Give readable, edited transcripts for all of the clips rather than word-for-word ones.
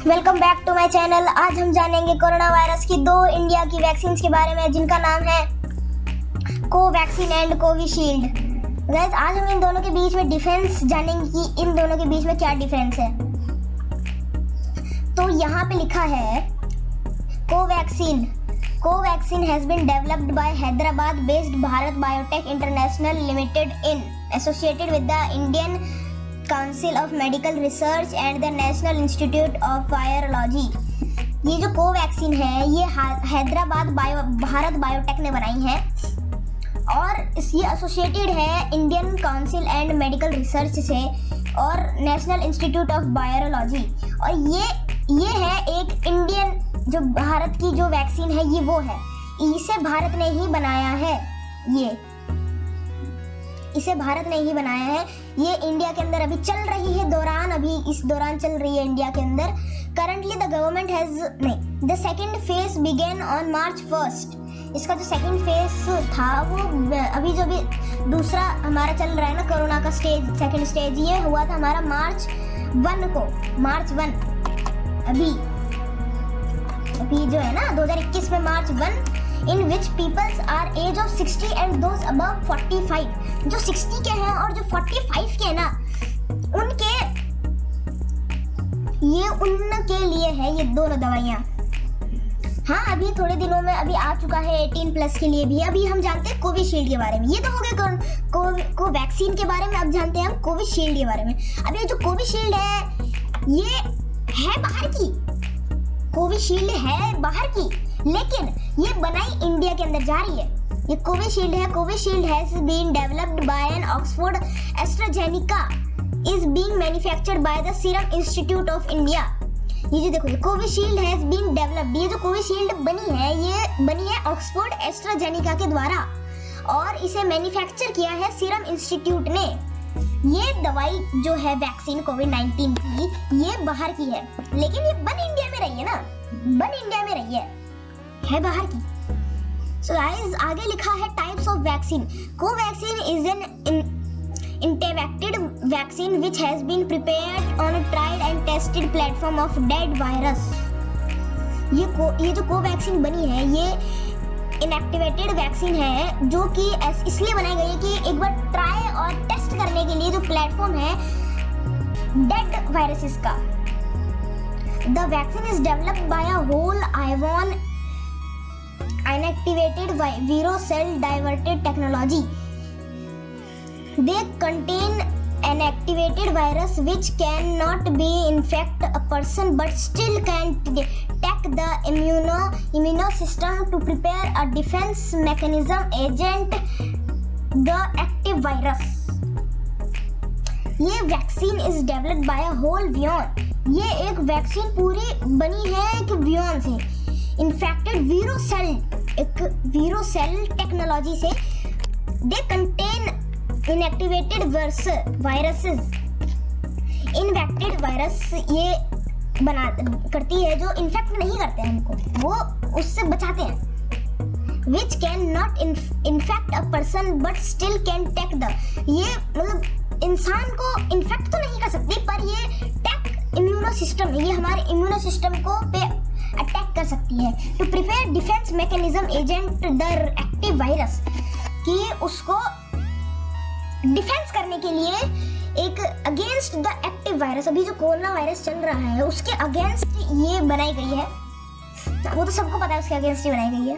Welcome back to my channel. आज हम जानेंगे कोरोना वायरस की दो इंडिया की वैक्सीन के बारे में जिनका नाम है कोवैक्सीन एंड कोविशील्ड। गाइस, आज हम इन दोनों के बीच में डिफरेंस जानेंगे कि इन दोनों के बीच में क्या डिफरेंस है। तो यहाँ पे लिखा है Covaxin has been developed by Hyderabad based Bharat Biotech International Limited in associated with the Indian Council of Medical Research and the National Institute of Virology. ये जो कोवैक्सीन है ये हैदराबाद भारत बायोटेक ने बनाई है और ये एसोसिएटेड है Indian council and medical research से और नेशनल इंस्टीट्यूट ऑफ वायरोलॉजी। और ये है एक इंडियन जो भारत की जो वैक्सीन है ये वो है, इसे भारत ने ही बनाया है। इसे भारत ने ही बनाया है। ये इंडिया के अंदर अभी चल रही है इस दौरान चल रही है इंडिया के अंदर। Currently the government has the second phase begin on March 1। इसका जो सेकंड फेज था वो अभी जो भी दूसरा हमारा चल रहा है ना कोरोना का सेकंड स्टेज, ये हुआ था हमारा March 1 अभी जो है ना 2021 में March 1 in which peoples are age of 60 and those above 45। जो 60 के हैं और जो 45 के हैं ना उनके लिए है ये दोनों दवाइयाँ। हाँ, अभी थोड़े दिनों में अभी आ चुका है 18+ के लिए भी। अभी हम जानते हैं कोविशील्ड के बारे में। ये तो हो गया कोवैक्सीन के बारे में। अब जानते हैं हम कोविशील्ड के बारे में। अब ये जो कोविशील्ड है ये है बाहर की, कोविशील्ड है बाहर की, लेकिन ये बनाई इंडिया के अंदर जा रही है। ये कोविशील्ड है। Covishield has been developed by an Oxford AstraZeneca is being manufactured by the Serum Institute of India. ये जो देखो कोविशील्ड हैज बीन डेवलप्ड, ये जो कोविशील्ड बनी है ये बनी है ऑक्सफोर्ड एस्ट्राजेनेका के द्वारा और इसे मैन्युफैक्चर किया है सीरम इंस्टीट्यूट ने। ये दवाई जो है वैक्सीन कोविड-19 की ये बाहर की है, लेकिन ये बन इंडिया में रही है ना, है बाहर की। So guys, आगे लिखा है types of vaccine. Covaxin is an inactivated vaccine which has been prepared on a tried and tested platform of dead virus। ये जो कोवैक्सीन बनी है ये इनएक्टिवेटेड वैक्सीन है जो कि इसलिए बनाई गई है कि एक बार ट्राई और टेस्ट करने के लिए जो प्लेटफॉर्म है डेड वायरसेस का। The vaccine is developed by a whole ion inactivated viro cell diverted technology। They contain an activated virus which cannot be infect a person but still can attack the immune system to prepare a defense mechanism against the active virus। ये vaccine is developed by a whole vion। ये एक vaccine पूरी बनी है एक vein से, infected वीरो cell technology से। They contain inactivated viruses. Infected virus ये करती है जो इन्फेक्ट नहीं करते हैं हमको, वो उससे बचाते हैं। Which can not infect a person but still can take the, ये मतलब इंसान को इन्फेक्ट तो नहीं कर सकती पर ये इम्यूनो सिस्टम है, ये हमारे इम्यूनो सिस्टम को पे अटैक कर सकती है। To prepare defence mechanism agent the active virus, कि उसको डिफेंस करने के लिए एक अगेंस्ट द एक्टिव वायरस, अभी जो कोरोना वायरस चल रहा है उसके अगेंस्ट ये बनाई गई है। वो तो सबको पता है उसके अगेंस्ट ही बनाई गई है।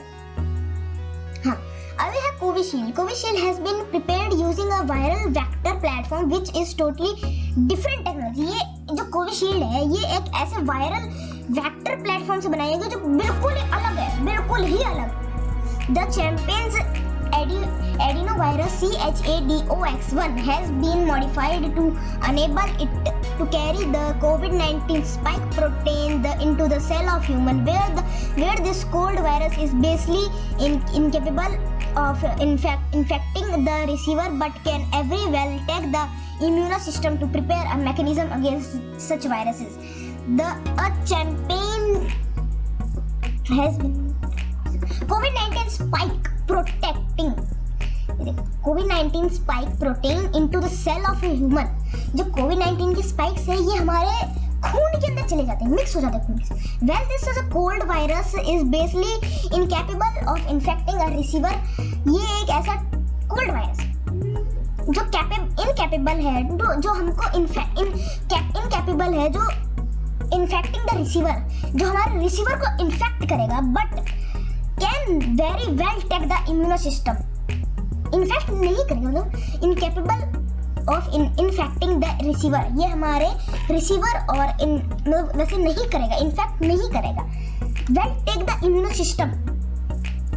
हाँ, अभी है Covishield. Covishield has been prepared using a viral vector platform which is totally different technology. ये जो कोविशील्ड है ये एक ऐसे वायरल वेक्टर प्लेटफॉर्म से बनाई गई जो बिल्कुल ही अलग है, बिल्कुल ही अलग। The champions adenovirus CHAdOx1 has been modified to enable it to carry the COVID-19 spike protein into the cell of human, where this cold virus is basically incapable of infecting the receiver but can very well take the immune system to prepare a mechanism against such viruses. A campaign has been COVID-19 spike protecting कोविड-19 spike protein into the cell of a human. जो कोविड-19 की spikes है ये हमारे खून के अंदर चले जाते हैं, मिक्स हो जाते हैं खून के साथ। Well this is a cold virus is basically incapable of infecting a receiver. ये एक ऐसा कोल्ड वायरस जो इनकैपेबल है, जो हमको इनकैपेबल है, जो इन्फेक्टिंग द रिसीवर, जो हमारे रिसीवर को इन्फेक्ट करेगा, but can very well take the immuno system. Infect नहीं करेगा, मतलब incapable of infecting the receiver, ये हमारे रिसीवर और वैसे नहीं करेगा, इन्फेक्ट नहीं करेगा। Well take the immuno system,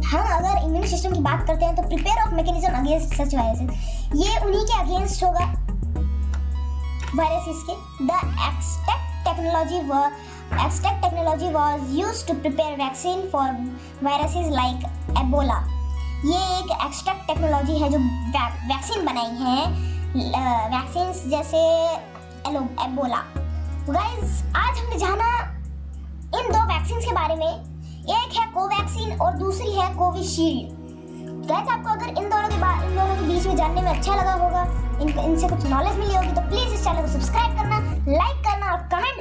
हम अगर इम्यून सिस्टम की बात करते हैं तो prepare of mechanism against such viruses, ये उन्हीं के अगेंस्ट होगा वायरसेस के। The extract technology was used to prepare vaccine for viruses like Ebola. ये एक एक्सट्रैक्ट टेक्नोलॉजी है जो वैक्सीन बनाई है, वैक्सीन्स जैसे एबोला। गाइस आज हमने जाना इन दो वैक्सीन्स के बारे में, एक है कोवैक्सीन और दूसरी है कोविशील्ड। गाइस आपको अगर इन दोनों के बीच में जानने में अच्छा लगा होगा, इनसे कुछ नॉलेज मिली होगी, तो प्लीज इस चैनल को सब्सक्राइब करना, लाइक करना और कमेंट